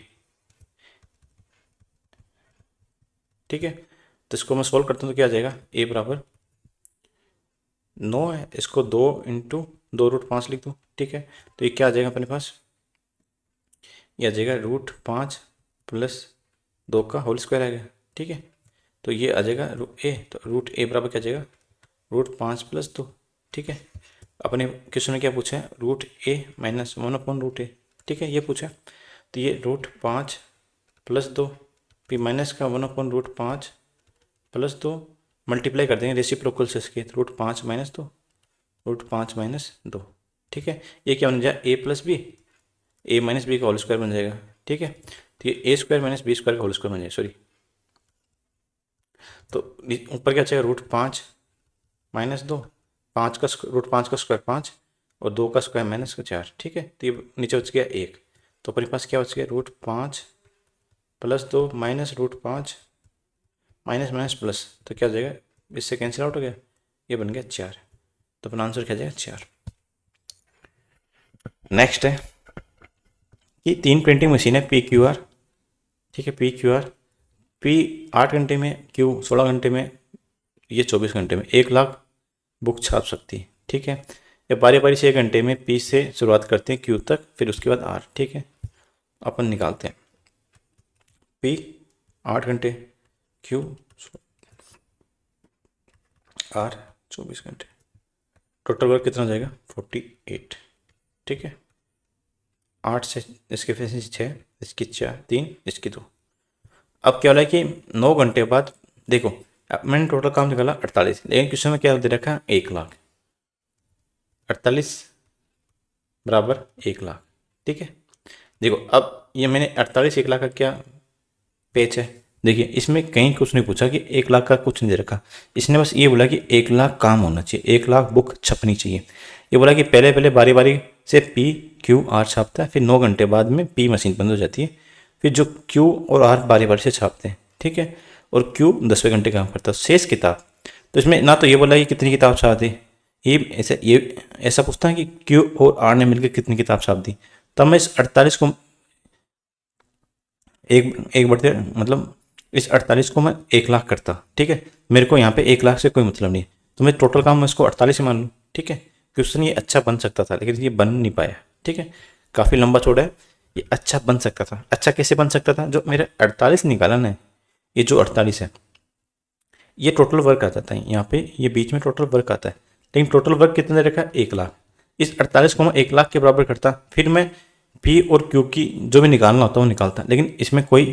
ठीक है। तो इसको मैं सॉल्व करता हूँ तो क्या आ जाएगा, a बराबर 9 है, इसको 2 इंटू 2√5 लिख दूँ, ठीक है। तो ये क्या आ जाएगा अपने पास, ये आ जाएगा √5 प्लस 2 का होल स्क्वायर आएगा, ठीक है। तो ये आ जाएगा a, तो √a बराबर क्या आ जाएगा, √5 प्लस 2, ठीक है। अपने क्वेश्चन में क्या पूछा है, √a माइनस 1/√a, ठीक है, ये पूछा। तो ये √5 प्लस 2 फिर माइनस का 1/√5 प्लस 2 मल्टीप्लाई कर देंगे रेसिप्रोकल से इसके, √5 माइनस 2, √5 माइनस 2, ठीक है। ये क्या बन जाएगा, a plus B, a minus B का होल स्क्वायर बन जाएगा, ठीक है। तो ये a square minus B square का होल स्क्वायर बन जाएगा, सॉरी। तो ऊपर क्या चाहिए, √5 माइनस 2, 5 का √5 का स्क्वायर 5 और 2 का स्क्वायर माइनस का 4, ठीक है। तो ये नीचे बच गया 1, तो अपने पास क्या बच गया, √5 plus 2 minus √5 minus minus plus, तो क्या हो जाएगा, इससे कैंसिल आउट हो गया, ये बन गया 4, तो अपना आंसर क्या जाएगा 4। नेक्स्ट है कि 3 प्रिंटिंग मशीन है PQR, ठीक है, PQR, P 8 घंटे में, Q 16 घंटे में, ये 24 घंटे में 1 लाख बुक छाप सकती है, ठीक है। ये बारी बारी से 1 घंटे में P से शुरुआत करते हैं Q तक, फिर उसके बाद R, ठीक है। अपन निकालते हैं P 8 घंटे, Q R 24 घंटे, टोटल वर्क कितना हो जाएगा 48, ठीक है। 8 से इसके फिर 6, इसकी 4, 3, इसकी 2। अब क्या हो रहा है कि 9 घंटे बाद देखो, अब मैंने टोटल काम निकाला 48, लेकिन क्वेश्चन में क्या दे रखा है, 1 लाख, 48 बराबर 1 लाख, ठीक है। देखो अब ये मैंने 48 1 लाख का क्या पेज है, देखिए इसमें कहीं कुछ नहीं पूछा कि 1 लाख का कुछ नहीं दे रखा, इसने बस ये बोला कि 1 लाख काम होना चाहिए, 1 लाख बुक छपनी चाहिए। ये बोला कि पहले पहले बारी बारी से PQR छापता है, फिर 9 घंटे बाद में P मशीन बंद हो जाती है, फिर जो Q और R बारी बारी से छापते हैं, ठीक है, और Q 10वें घंटे काम करता है, शेष किताब। तो इसमें ना तो ये बोला कि कितनी किताब छाप दी, ये ऐसा पूछता है कि Q और R ने मिलकर कितनी किताब छाप दी, तब मैं इस 48 को एक बढ़ते मतलब इस 48 को मैं 1 लाख करता, ठीक है। मेरे को यहाँ पे 1 लाख से कोई मतलब नहीं है, तो मैं टोटल काम मैं इसको 48 ही मान लूँ, ठीक है। क्वेश्चन ये अच्छा बन सकता था लेकिन ये बन नहीं पाया, ठीक है, काफ़ी लंबा चौड़ा है, ये अच्छा बन सकता था। अच्छा कैसे बन सकता था? जो मेरा 48 निकाला ना, ये जो 48 है, ये टोटल वर्क आ जाता है यहाँ पे, ये बीच में टोटल वर्क आता है। लेकिन टोटल वर्क कितने दे रखा है? 1 लाख। इस 48 को मैं 1 लाख के बराबर करता, फिर मैं पी और क्यू की जो भी निकालना होता है वो निकालता। लेकिन इसमें कोई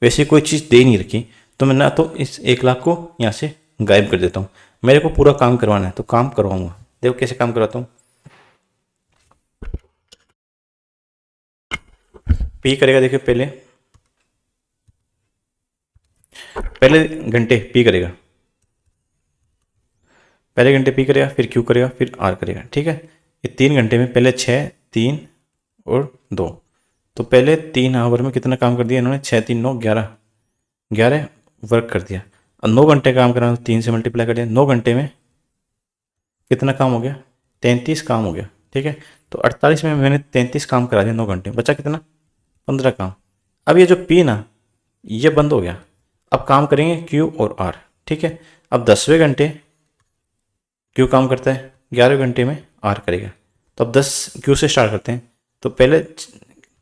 वैसे कोई चीज़ दे नहीं रखी, तो मैं ना तो इस 1 लाख को यहाँ से गायब कर देता हूँ। मेरे को पूरा काम करवाना है तो काम करवाऊंगा। देखो कैसे काम करवाता हूँ। पी करेगा, देखिए पहले पहले घंटे पी करेगा, पहले घंटे पी करेगा, फिर क्यू करेगा, फिर आर करेगा। ठीक है, ये 3 घंटे में पहले 6, 3 और 2, तो पहले 3 आवर में कितना काम कर दिया इन्होंने? 6 3 9 11, 11 वर्क कर दिया। और 9 घंटे काम करा तो 3 से मल्टीप्लाई कर दिया, 9 घंटे में कितना काम हो गया? 33 काम हो गया। ठीक है, तो 48 में मैंने 33 काम करा दिया 9 घंटे में, बचा कितना? 15 काम। अब ये जो पी ना, ये बंद हो गया। अब काम करेंगे क्यू और आर। ठीक है, अब 10वें घंटे क्यू काम करता है, 11वें घंटे में आर करेगा। तो अब 10 क्यू से स्टार्ट करते हैं। तो पहले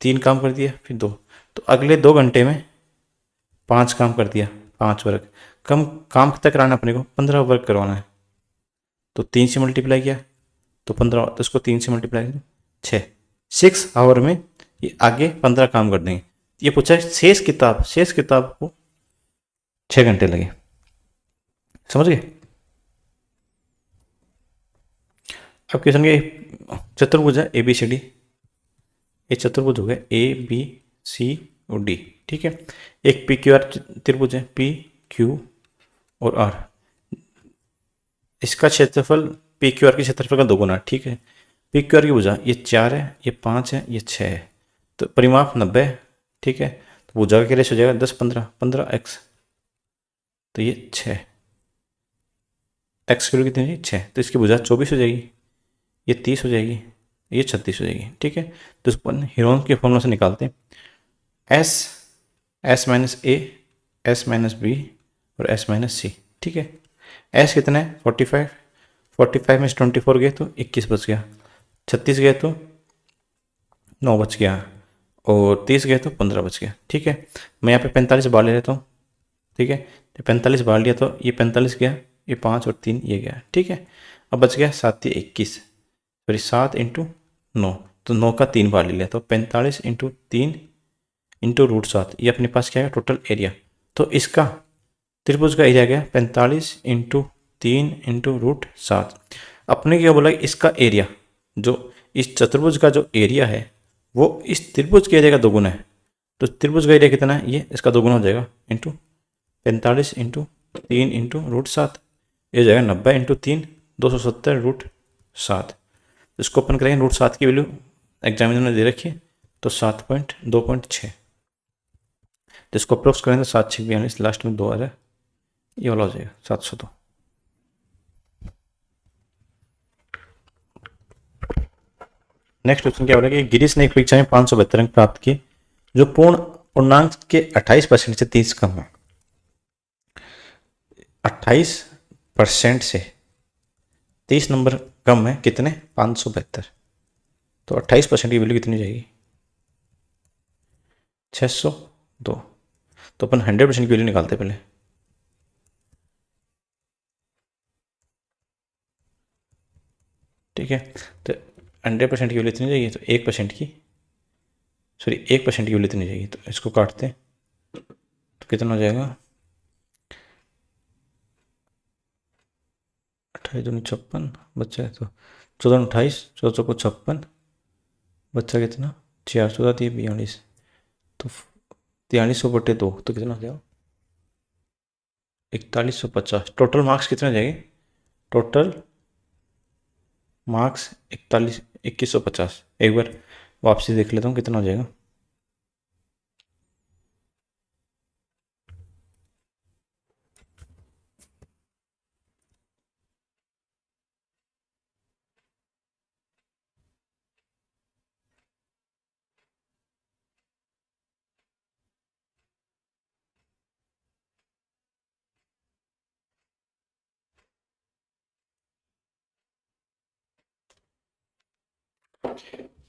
3 काम कर दिया, फिर 2, तो अगले 2 घंटे में 5 काम कर दिया, 5 वर्क। कम काम कितना कराना है अपने को? 15 वर्क करवाना है। तो 3 से मल्टीप्लाई किया तो 15, तो इसको 3 से मल्टीप्लाई किया 6, 6 आवर में ये आगे 15 काम कर देंगे। ये पूछा है शेष किताब को 6 घंटे लगे। समझ गए? अब क्वेश्चन के चतुर्भुज है ए बी सी डी, ये चतुर्भुज हो गया ए बी सी और डी। ठीक है, एक पी क्यू आर त्रिभुज है, पी क्यू और आर। इसका क्षेत्रफल पी क्यू आर के क्षेत्रफल का 2 गुना। ठीक है, पी क्यू आर की भुजा ये 4 है, ये 5 है, ये 6 है, तो परिमाप 90 है। ठीक है, तो भुजा का रेस हो जाएगा 10 15 15x, तो ये 6, एक्स की वैल्यू कितनी है? 6, तो इसकी भुजा 24 हो जाएगी, ये 30 हो जाएगी, ये 36 हो जाएगी। ठीक है, तो इसको हीरोन के फॉर्मूला से निकालते हैं। एस, एस माइनस ए, एस माइनस बी और एस माइनस सी। ठीक है, एस कितना है? 45, 45 में से 24 गए तो 21 बच गया, 36 गए तो 9 बच गया, और 30 गए तो 15 बच गया। ठीक है, मैं यहाँ पे 45 बार ले लेता हूँ। ठीक है, तो 45 बार लिया तो ये 45 गया, ये 5 और 3 ये गया। ठीक है, अब बच गया 7 21, सॉरी 7 इंटू 9, तो 9 का 3 बार ले लिया, तो 45 इंटू 3 इंटू √7, ये अपने पास क्या है? Total area. तो इसका त्रिभुज का एरिया गया 45 इंटू 3 इंटू √7। अपने क्या बोला? इसका एरिया, जो इस चतुर्भुज का जो एरिया है वो इस त्रिभुज के एरिया का 2 गुना है। तो त्रिभुज का एरिया कितना है? ये इसका 2 गुना हो जाएगा, इंटू 45 इंटू 3 इंटू √7, ये हो जाएगा 90 इंटू 3, 270 √7। इसको अपन करेंगे √7 की वैल्यू एग्जामिनर ने दे रखी है, तो 7.2.6, तो इसको अप्रोक्स करेंगे तो 7 6 42, लास्ट में 2 आ रहा है, ये वाला हो जाएगा 702। नेक्स्ट क्वेश्चन क्या हो रहा है कि गिरीश ने एक परीक्षा में 572 अंक प्राप्त किए जो पूर्णांक के 28% से 30 कम है। 28% से 30 नंबर कम है, कितने? 572, तो 28% की वैल्यू कितनी जाएगी? 602। तो अपन 100% की वैल्यू निकालते पहले। ठीक है, तो 100% की वैल्यू इतनी जाएगी, तो 1% की, सॉरी 1% की वैल्यू इतनी जाएगी, तो इसको काटते हैं तो कितना हो जाएगा? 28 दूनी 56 बच्चा है, तो 14 28, 14 को 56, बच्चा कितना? 4, 14 42, तो 4300/2, तो कितना हो जाएगा? 4150। टोटल मार्क्स कितने हो जाएंगे? Total marks 2150। एक बार वापसी देख लेता हूँ कितना हो जाएगा।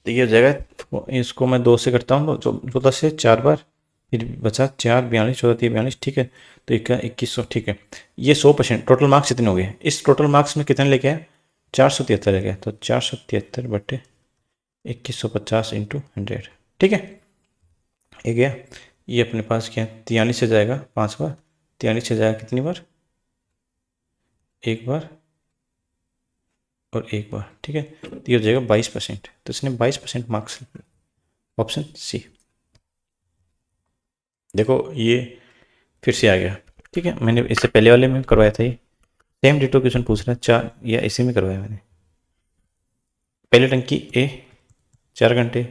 तो ये हो जाएगा, इसको मैं 2 से करता हूँ तो 14 से 4 बार, फिर बचा 4, 42, 14, 3, 42, ठीक है। तो 2100, ठीक है। ये 100%, टोटल मार्क्स इतने हो गए। इस टोटल मार्क्स में कितने लेके आए? 473 लेके आए। तो 473 बटे 2150 इंटू 100, ठीक है। ये गया, ये अपने पास क्या है, 43 से जाएगा 5 बार, 43 से जाएगा कितनी बार? 1 बार और 1 बार, ठीक है। तो ये हो जाएगा 22%। तो इसने 22% मार्क्स, ऑप्शन सी। देखो ये फिर से आ गया, ठीक है। मैंने इससे पहले वाले में करवाया था, ये सेम डिटो क्वेश्चन पूछ रहा है, 4 या इसी में करवाया मैंने। पहले टंकी ए 4 घंटे,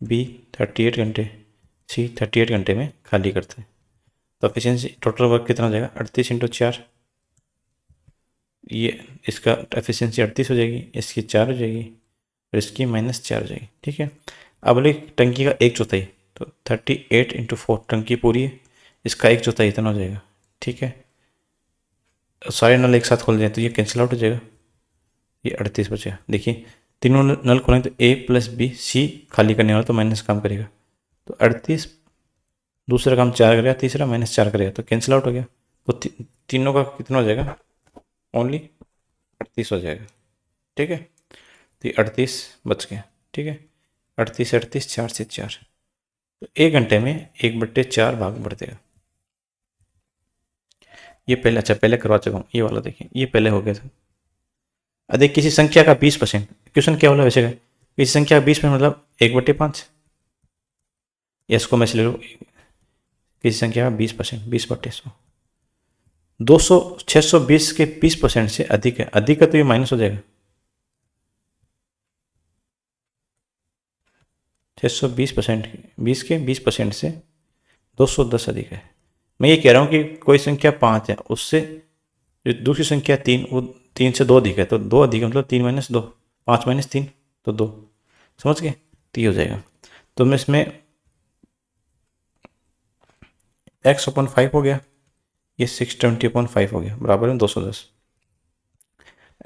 बी 38 घंटे, सी 38 घंटे में खाली करते हैं। तो एफिशिएंसी टोटल वर्क कितना हो जाएगा? 38 इंटू 4, ये इसका एफिशिएंसी 38 हो जाएगी, इसकी 4 हो जाएगी और इसकी -4 हो जाएगी, ठीक है। अब बोले टंकी का 1/4, तो 38 इंटू 4, टंकी पूरी है, इसका 1/4 इतना हो जाएगा, ठीक है। सारे नल एक साथ खोल जाए तो ये कैंसिल आउट हो जाएगा, ये 38 बचेगा। देखिए तीनों नल खोलेंगे तो ए प्लस बी सी खाली करने वाला तो माइनस काम करेगा, तो 38, दूसरा काम 4 करेगा, तीसरा -4 करेगा, तो कैंसिल आउट हो गया। तो तीनों का कितना हो जाएगा? ओनली 38 हो जाएगा, ठीक है। तो ये 38 बच गया, ठीक है। 38 38, 4 से 4, तो 1 घंटे में 1/4 भाग बढ़ देगा। ये पहले, अच्छा पहले करवा चुका हूँ ये वाला, देखिए ये पहले हो गया था। अधिक किसी संख्या का 20%, क्वेश्चन क्या बोला वैसे का, किसी संख्या का 20% मतलब 1/5, या इसको मैं ले लूँ, किसी संख्या का 20%, 20/100, 200, 620 के 20% से अधिक है, अधिक है तो ये माइनस हो जाएगा। 620%, 20 के 20% से 210 अधिक है। मैं ये कह रहा हूँ कि कोई संख्या 5 है, उससे जो दूसरी संख्या 3, वो 3 से 2 अधिक है, तो 2 अधिक है मतलब 3 - 2, 5 - 3 तो 2, समझ गए। तो ये हो जाएगा। तो मैं इसमें x/5 हो गया, ये 620/5 हो गया, बराबर में 210।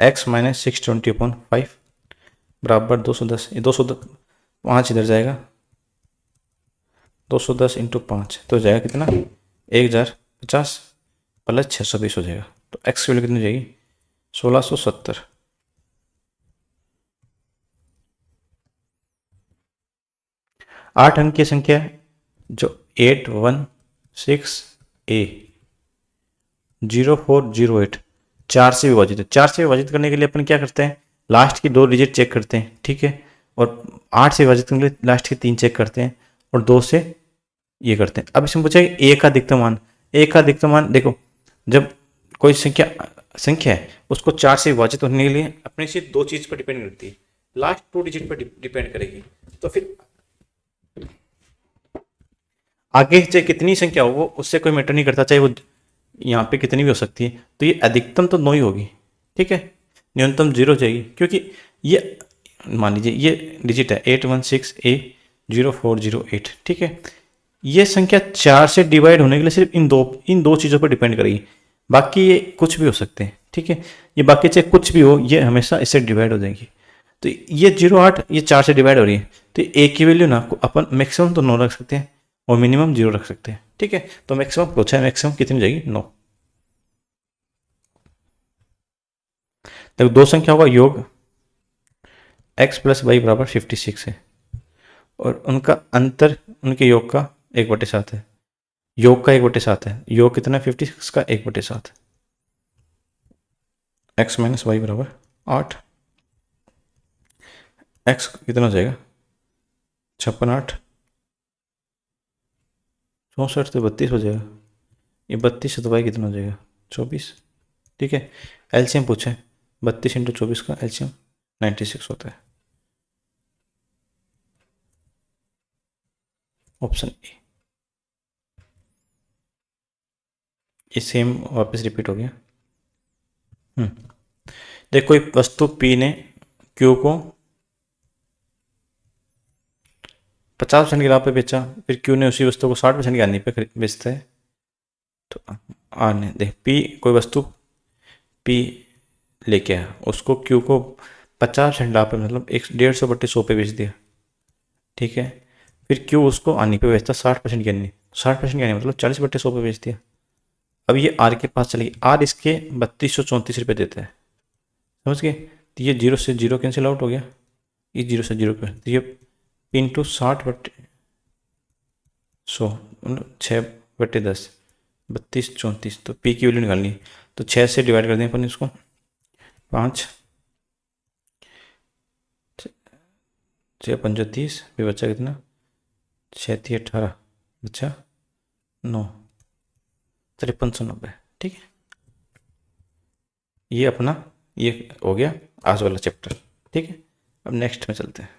x - 620/5 बराबर 210, ये 210, 5 इधर जाएगा, 210 इंटू 5 तो जाएगा कितना? 1050 प्लस 620 हो जाएगा। तो x की वैल्यू कितनी हो जाएगी? 1670। 8 अंक की संख्या है जो 816A0408 4 से विभाजित है। 4 से विभाजित करने के लिए अपन क्या करते हैं? लास्ट की 2 डिजिट चेक करते हैं, ठीक है। और 8 से विभाजित करने के लिए लास्ट के 3 चेक करते हैं और 2 से ये करते हैं। अब इसमें पूछा कि ए का अधिकतम मान, ए का अधिकतम मान देखो, जब कोई संख्या है उसको 4 से विभाजित होने के लिए अपने सिर्फ 2 चीज पर डिपेंड करती है, लास्ट 2 डिजिट पर डिपेंड करेगी। तो फिर आगे चाहे कितनी संख्या हो वो उससे कोई मैटर नहीं करता, चाहे वो यहाँ पे कितनी भी हो सकती है। तो ये अधिकतम तो 9 ही होगी, ठीक है। न्यूनतम 0 जाएगी, क्योंकि ये मान लीजिए ये डिजिट है 816A0408, ठीक है। ये संख्या 4 से डिवाइड होने के लिए सिर्फ इन दो चीज़ों पर डिपेंड करेगी, बाकी ये कुछ भी हो सकते हैं, ठीक है। ये बाकी चाहे कुछ भी हो, ये हमेशा इससे डिवाइड हो जाएंगी। तो ये 08 ये 4 से डिवाइड हो रही है, तो ए की वैल्यू ना अपन मैक्सिमम तो 9 रख सकते हैं और मिनिमम 0 रख सकते हैं, ठीक है। तो मैक्सिमम पूछा है, मैक्सिमम कितनी जाएगी? 9। देखो 2 संख्याओं का योग x + y = 56 है और उनका अंतर उनके योग का 1/7 है, योग का 1/7 है। योग कितना? 56 का 1/7। x - y = 8, x कितना हो जाएगा? 56 8 64 तो 32 हो जाएगा, ये 32 से y कितना हो जाएगा? 24, ठीक है। एलसीएम पूछे, 32 इंटू 24 का एलसीएम 96 होता है, ऑप्शन ए। ये सेम वापस रिपीट हो गया। देखो कोई वस्तु पी ने क्यू को 50% की लाभ पे बेचा, फिर क्यू ने उसी वस्तु को 60% की हानि पे बेचता है। तो आर ने देख पी, कोई वस्तु पी लेके आया, उसको क्यू को 50% लाभ पे मतलब 150/100 पे बेच दिया, ठीक है। फिर क्यू उसको आनी पे बेचता 60% की आनी, 60% की आनी मतलब 40/100 पे बेच दिया। अब ये आर के पास चलेगी, आर इसके 3234 रुपये देता है, समझ गए। तो ये जीरो से जीरो कैंसिल आउट हो गया, ये जीरो से जीरो पे, तो ये इंटू 60/100 मतलब 6/10, 3234, तो पी की वैल्यू निकालनी है। तो 6 से डिवाइड कर दें अपन इसको, 5, 6×5 = 30, फिर बचा कितना, 6×3 = 18, बचा 9, 5390। ठीक है, ये अपना ये हो गया आज वाला चैप्टर। ठीक है, अब नेक्स्ट में चलते हैं।